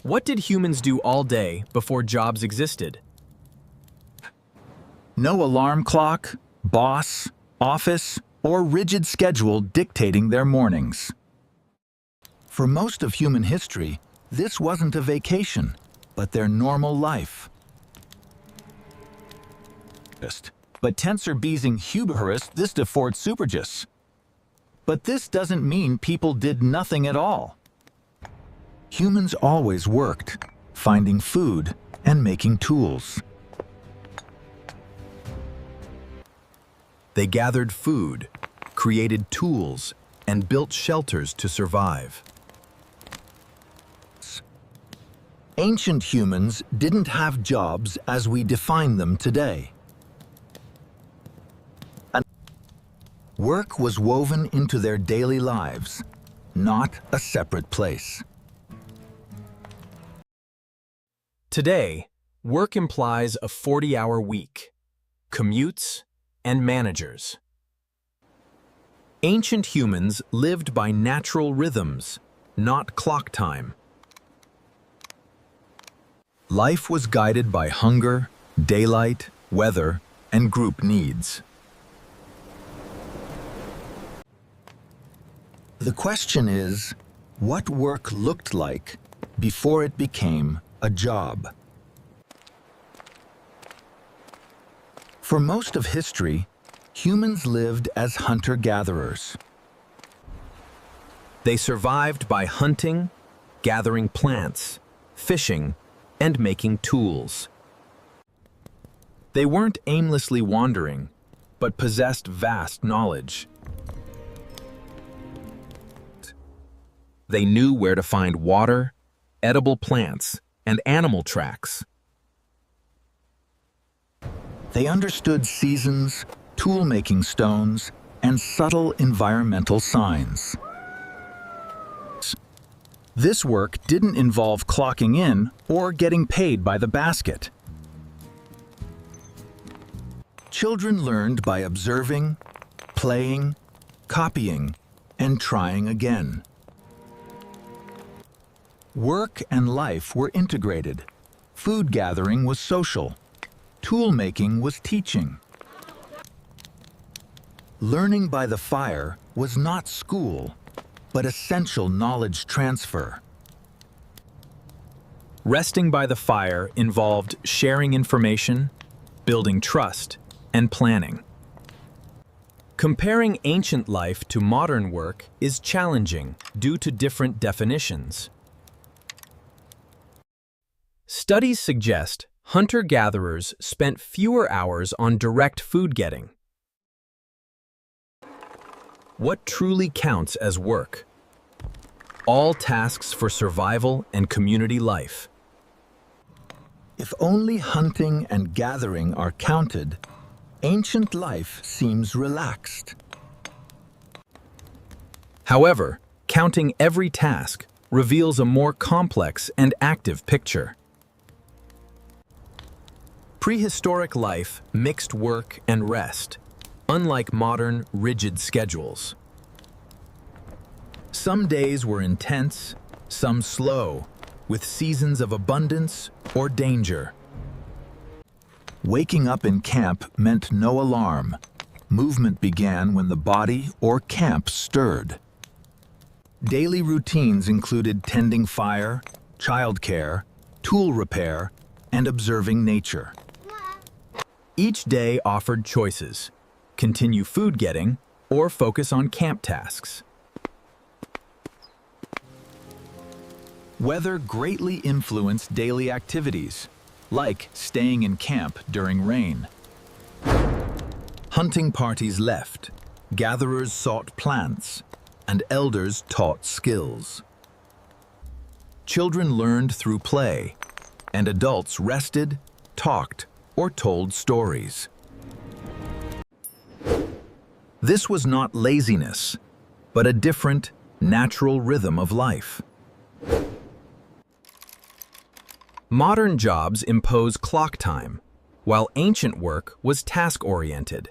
What did humans do all day before jobs existed? No alarm clock, boss, office, or rigid schedule dictating their mornings. For most of human history, this wasn't a vacation, but their normal life. But tensor being Huberus this defort supergis. But this doesn't mean people did nothing at all. Humans always worked, finding food and making tools. They gathered food, created tools, and built shelters to survive. Ancient humans didn't have jobs as we define them today. Work was woven into their daily lives, not a separate place. Today, work implies a 40-hour week, commutes, and managers. Ancient humans lived by natural rhythms, not clock time. Life was guided by hunger, daylight, weather, and group needs. The question is, what work looked like before it became a job? For most of history, humans lived as hunter-gatherers. They survived by hunting, gathering plants, fishing, and making tools. They weren't aimlessly wandering, but possessed vast knowledge. They knew where to find water, edible plants, and animal tracks. They understood seasons, tool-making stones, and subtle environmental signs. This work didn't involve clocking in or getting paid by the basket. Children learned by observing, playing, copying, and trying again. Work and life were integrated. Food gathering was social. Tool making was teaching. Learning by the fire was not school, but essential knowledge transfer. Resting by the fire involved sharing information, building trust, and planning. Comparing ancient life to modern work is challenging due to different definitions. Studies suggest hunter-gatherers spent fewer hours on direct food getting. What truly counts as work? All tasks for survival and community life. If only hunting and gathering are counted, ancient life seems relaxed. However, counting every task reveals a more complex and active picture. Prehistoric life mixed work and rest, unlike modern, rigid schedules. Some days were intense, some slow, with seasons of abundance or danger. Waking up in camp meant no alarm. Movement began when the body or camp stirred. Daily routines included tending fire, childcare, tool repair, and observing nature. Each day offered choices: continue food getting or focus on camp tasks. Weather greatly influenced daily activities, like staying in camp during rain. Hunting parties left, gatherers sought plants, and elders taught skills. Children learned through play, and adults rested, talked, or told stories. This was not laziness, but a different, natural rhythm of life. Modern jobs impose clock time, while ancient work was task-oriented.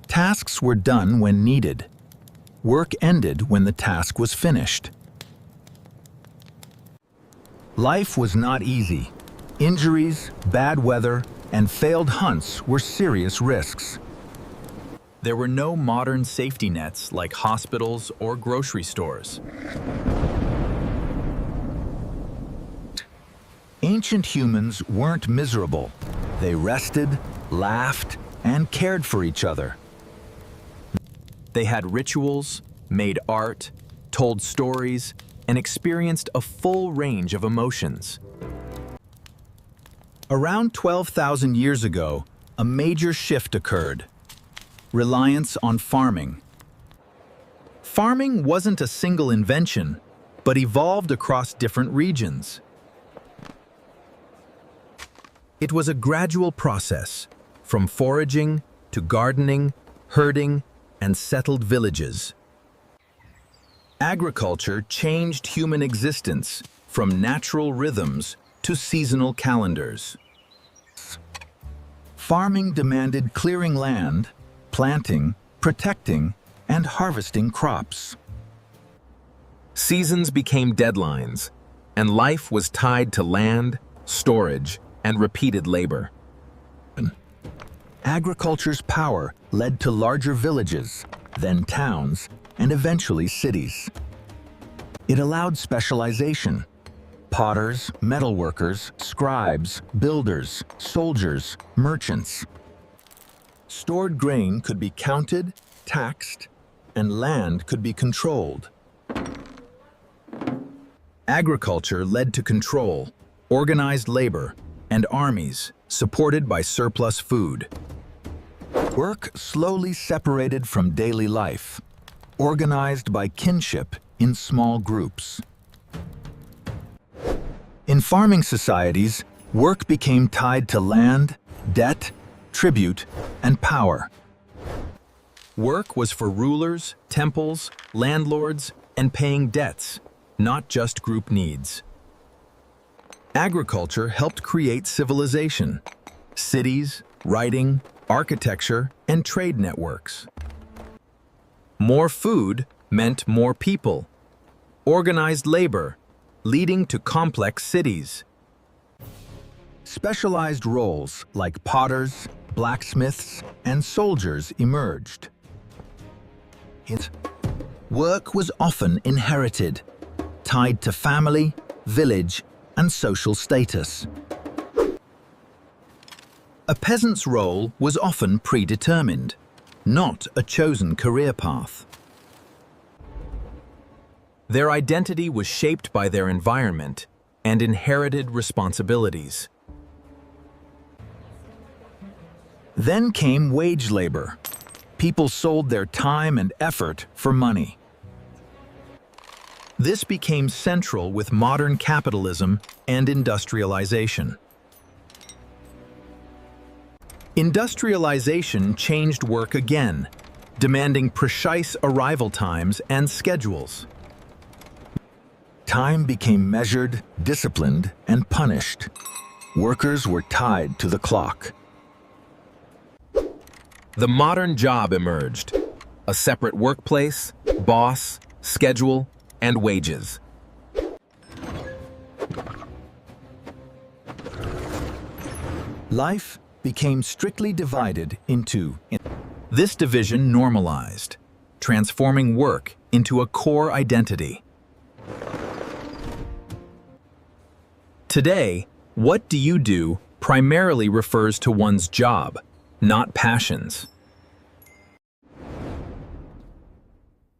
Tasks were done when needed. Work ended when the task was finished. Life was not easy. Injuries, bad weather, and failed hunts were serious risks. There were no modern safety nets like hospitals or grocery stores. Ancient humans weren't miserable. They rested, laughed, and cared for each other. They had rituals, made art, told stories, and experienced a full range of emotions. Around 12,000 years ago, a major shift occurred. Reliance on farming. Farming wasn't a single invention, but evolved across different regions. It was a gradual process, from foraging to gardening, herding, and settled villages. Agriculture changed human existence from natural rhythms to seasonal calendars. Farming demanded clearing land, planting, protecting, and harvesting crops. Seasons became deadlines, and life was tied to land, storage, and repeated labor. Agriculture's power led to larger villages, then towns, and eventually cities. It allowed specialization. Potters, metalworkers, scribes, builders, soldiers, merchants. Stored grain could be counted, taxed, and land could be controlled. Agriculture led to control, organized labor, and armies supported by surplus food. Work slowly separated from daily life, organized by kinship in small groups. In farming societies, work became tied to land, debt, tribute, and power. Work was for rulers, temples, landlords, and paying debts, not just group needs. Agriculture helped create civilization, cities, writing, architecture, and trade networks. More food meant more people, organized labor, leading to complex cities. Specialized roles like potters, blacksmiths, and soldiers emerged. Work was often inherited, tied to family, village, and social status. A peasant's role was often predetermined, not a chosen career path. Their identity was shaped by their environment and inherited responsibilities. Then came wage labor. People sold their time and effort for money. This became central with modern capitalism and industrialization. Industrialization changed work again, demanding precise arrival times and schedules. Time became measured, disciplined, and punished. Workers were tied to the clock. The modern job emerged: a separate workplace, boss, schedule, and wages. Life became strictly divided into. This division normalized, transforming work into a core identity. Today, what do you do primarily refers to one's job, not passions.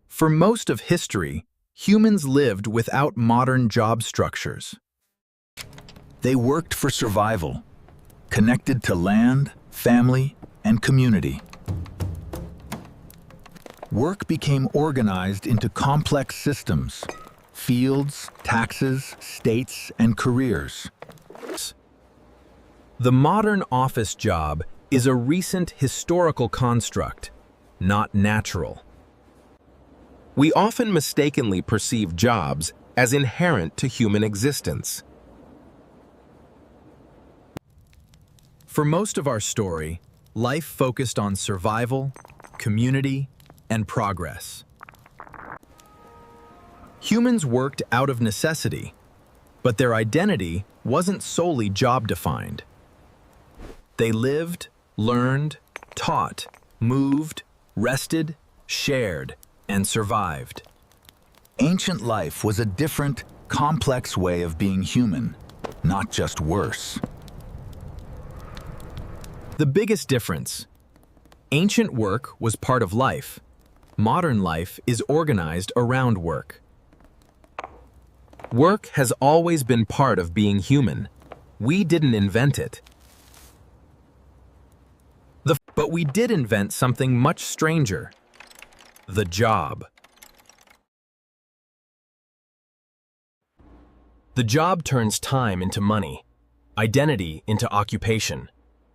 For most of history, humans lived without modern job structures. They worked for survival, connected to land, family, and community. Work became organized into complex systems: fields, taxes, states, and careers. The modern office job is a recent historical construct, not natural. We often mistakenly perceive jobs as inherent to human existence. For most of our story, life focused on survival, community, and progress. Humans worked out of necessity, But their identity wasn't solely job-defined. They lived, learned, taught, moved, rested, shared, and survived. Ancient life was a different, complex way of being human, not just worse. The biggest difference: ancient work was part of life. Modern life is organized around work. Work has always been part of being human. We didn't invent it. But we did invent something much stranger: the job. The job turns time into money, identity into occupation,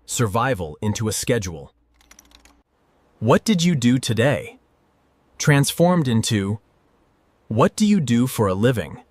survival into a schedule. What did you do today? Transformed into, what do you do for a living?